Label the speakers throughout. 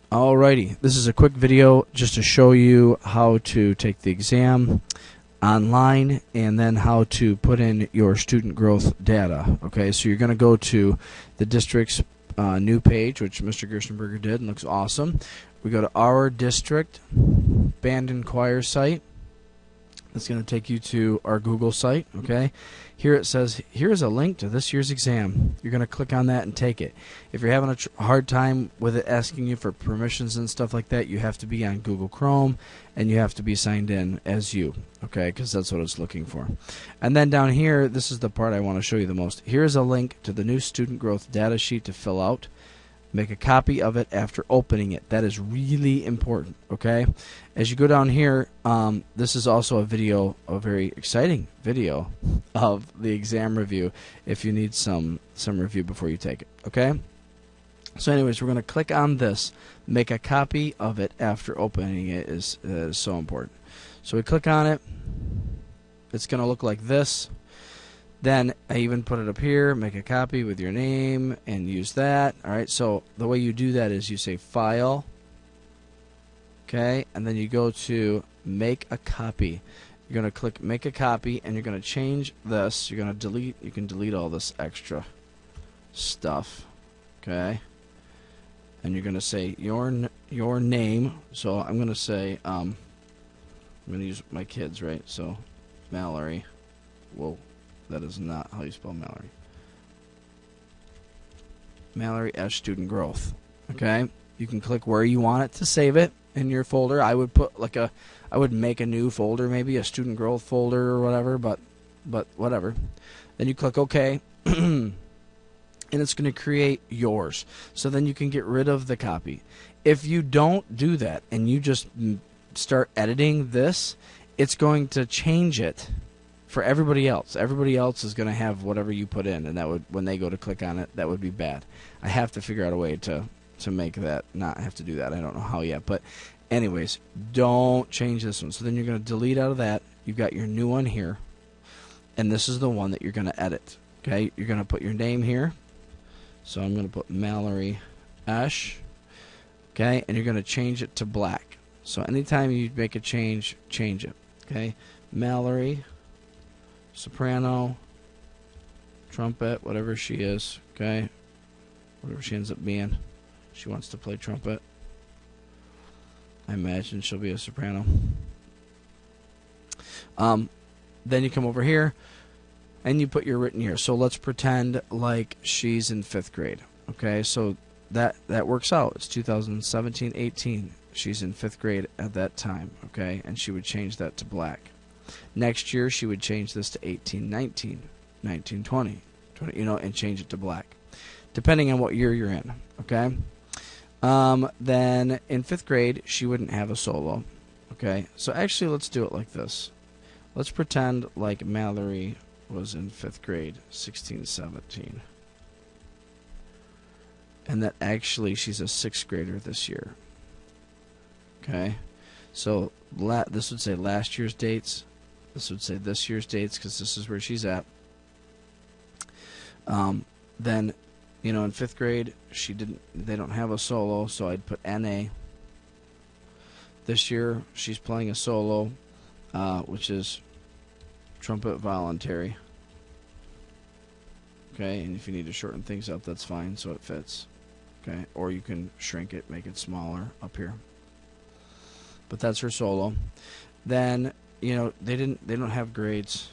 Speaker 1: Alrighty, this is a quick video just to show you how to take the exam online and then how to put in your student growth data. Okay, so you're going to go to the district's new page, which Mr. Gerstenberger did and looks awesome. We go to our district band and choir site. It's going to take you to our Google site. Okay, here it says here's a link to this year's exam. You're going to click on that and take it. If you're having a hard time with it asking you for permissions and stuff like that, you have to be on Google Chrome and you have to be signed in as you, okay, because that's what it's looking for. And then down here, this is the part I want to show you the most. Here's a link to the new student growth data sheet to fill out. Make a copy of it after opening it. That is really important, okay? As you go down here, this is also a video, a very exciting video of the exam review if you need some review before you take it, okay? So anyways, we're going to click on this. Make a copy of it after opening it is so important. So we click on it. It's going to look like this. Then I even put it up here, make a copy with your name and use that. Alright, so the way you do that is you say File, okay, and then you go to Make a Copy. You're going to click Make a Copy and you're going to change this. You're going to delete, you can delete all this extra stuff, okay, and you're going to say your name. So I'm going to say, I'm going to use my kids, right, so Mallory. Whoa. That is not how you spell Mallory. Mallory S. Student Growth. Okay? You can click where you want it to save it in your folder. I would put I would make a new folder, maybe a student growth folder or whatever, but whatever. Then you click OK. And it's going to create yours. So then you can get rid of the copy. If you don't do that and you just start editing this, it's going to change it for everybody else. Everybody else is going to have whatever you put in, and that would, when they go to click on it, that would be bad. I have to figure out a way to make that not have to do that. I don't know how yet, but anyways, don't change this one. So then you're going to delete out of that. You've got your new one here, and this is the one that you're going to edit. Okay, you're going to put your name here. So I'm going to put Mallory Ash. Okay, and you're going to change it to black. So anytime you make a change, change it. Okay, Mallory soprano, trumpet, whatever she is, okay, whatever she ends up being. She wants to play trumpet. I imagine she'll be a soprano. Then you come over here and you put your written year. So let's pretend like she's in 5th grade. Okay, so that works out. It's 2017-18. She's in 5th grade at that time. Okay, and she would change that to black. Next year, she would change this to 18-19, 19-20, you know, and change it to black, depending on what year you're in, okay? Then in 5th grade, she wouldn't have a solo, okay? So actually, let's do it like this. Let's pretend like Mallory was in 5th grade, 16-17, and that actually she's a 6th grader this year, okay? So this would say last year's dates. This would say this year's dates because this is where she's at. Then, you know, in 5th grade, they don't have a solo, so I'd put NA. This year, she's playing a solo, which is trumpet voluntary. Okay, and if you need to shorten things up, that's fine, so it fits. Okay, or you can shrink it, make it smaller up here. But that's her solo. Then, you know, they don't have grades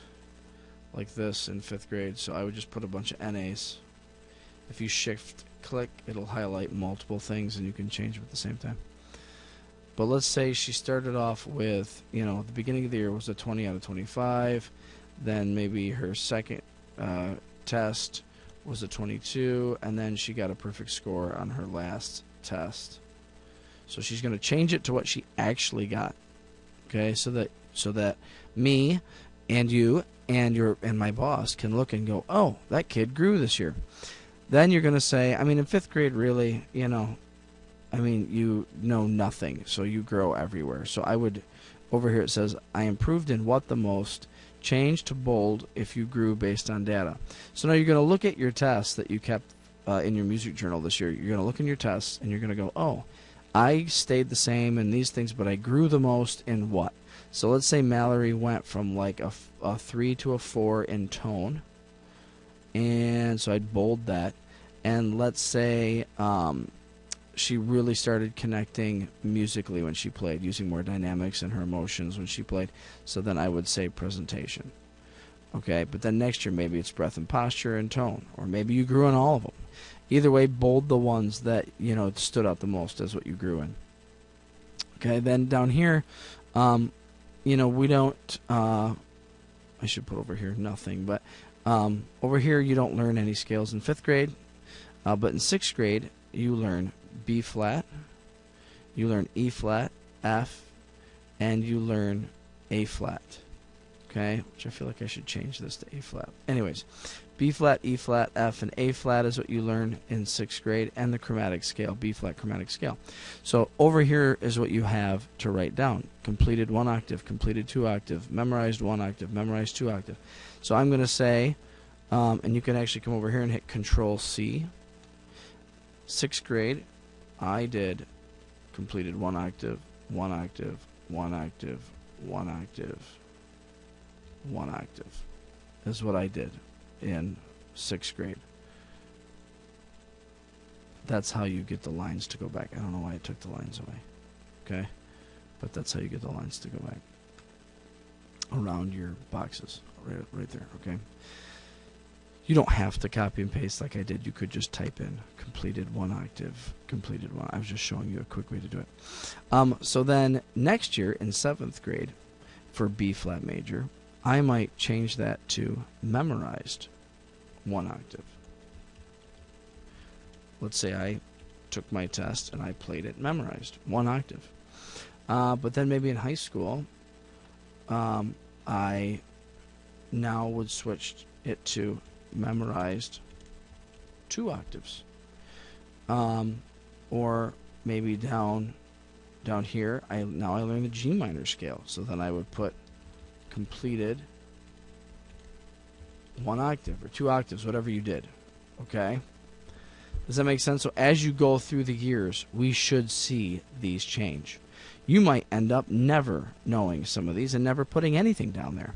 Speaker 1: like this in 5th grade, so I would just put a bunch of NAs. If you shift click, it'll highlight multiple things and you can change them at the same time. But let's say she started off with, you know, the beginning of the year was a 20 out of 25, then maybe her second test was a 22, and then she got a perfect score on her last test. So she's going to change it to what she actually got. Okay, so that me and you and my boss can look and go, oh, that kid grew this year. Then you're going to say, I mean, in 5th grade, really, you know, I mean, you know nothing, so you grow everywhere. So I would, over here it says, I improved in what the most, change to bold if you grew based on data. So now you're going to look at your tests that you kept in your music journal this year. You're going to look in your tests and you're going to go, oh, I stayed the same in these things, but I grew the most in what? So let's say Mallory went from like a 3 to a 4 in tone, and so I'd bold that. And let's say she really started connecting musically when she played, using more dynamics in her emotions when she played. So then I would say presentation. Okay, but then next year maybe it's breath and posture and tone, or maybe you grew in all of them. Either way, bold the ones that stood out the most as what you grew in. Okay, then down here, we don't. I should put over here nothing, but over here you don't learn any scales in 5th grade, but in 6th grade you learn B flat, you learn E flat, F, and you learn A flat. Okay, which I feel like I should change this to A flat. Anyways, B flat, E flat, F, and A flat is what you learn in 6th grade, and the chromatic scale, B flat chromatic scale. So over here is what you have to write down. Completed 1 octave, completed 2 octave, memorized 1 octave, memorized 2 octave. So I'm going to say, and you can actually come over here and hit Control C. 6th grade, I did completed 1 octave, 1 octave, 1 octave, 1 octave, 1 octave is what I did in 6th grade. That's how you get the lines to go back. I don't know why I took the lines away. Okay? But that's how you get the lines to go back around your boxes. Right there. Okay? You don't have to copy and paste like I did. You could just type in completed 1 octave, completed 1. I was just showing you a quick way to do it. So then next year in 7th grade for B flat major, I might change that to memorized 1 octave. Let's say I took my test and I played it memorized 1 octave. But then maybe in high school, I now would switch it to memorized 2 octaves. Or maybe down here, I learn the G minor scale. So then I would put completed 1 octave or 2 octaves, whatever you did. Okay? Does that make sense? So as you go through the years, we should see these change. You might end up never knowing some of these and never putting anything down there.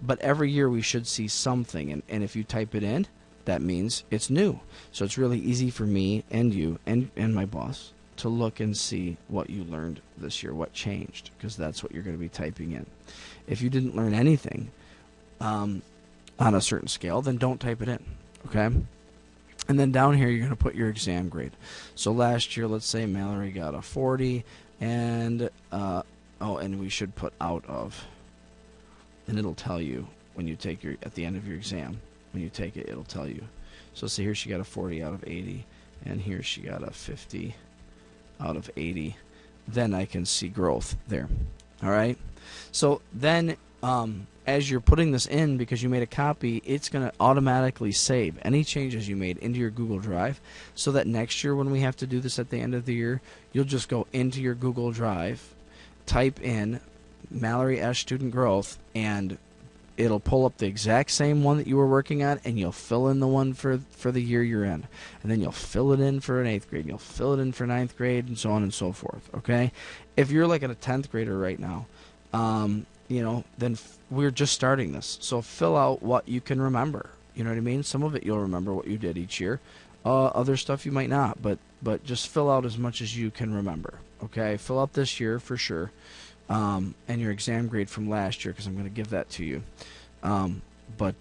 Speaker 1: But every year we should see something. And if you type it in, that means it's new. So it's really easy for me and you and my boss to look and see what you learned this year, what changed, because that's what you're going to be typing in. If you didn't learn anything on a certain scale, then don't type it in. Okay? And then down here, you're going to put your exam grade. So last year, let's say Mallory got a 40, and and we should put out of, and it'll tell you when you take at the end of your exam, when you take it, it'll tell you. So say here she got a 40 out of 80, and here she got a 50 out of 80. Then I can see growth there. All right? So then as you're putting this in, because you made a copy, it's going to automatically save any changes you made into your Google Drive, so that next year when we have to do this at the end of the year, you'll just go into your Google Drive, type in Mallory S. Student Growth, and it'll pull up the exact same one that you were working on, and you'll fill in the one for the year you're in. And then you'll fill it in for an 8th grade, and you'll fill it in for 9th grade, and so on and so forth. Okay? If you're like a 10th grader right now, then we're just starting this. So fill out what you can remember. You know what I mean? Some of it you'll remember what you did each year. Other stuff you might not, but just fill out as much as you can remember. Okay? Fill out this year for sure. And your exam grade from last year, because I'm going to give that to you. But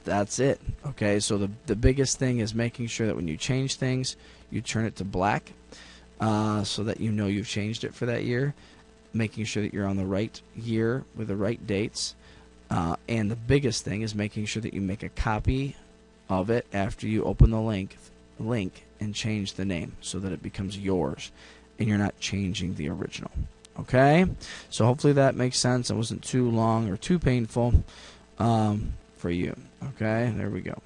Speaker 1: that's it. Okay? So the biggest thing is making sure that when you change things, you turn it to black, so that you know you've changed it for that year. Making sure that you're on the right year with the right dates. And the biggest thing is making sure that you make a copy of it after you open the link and change the name so that it becomes yours and you're not changing the original. Okay? So hopefully that makes sense. It wasn't too long or too painful for you. Okay? There we go.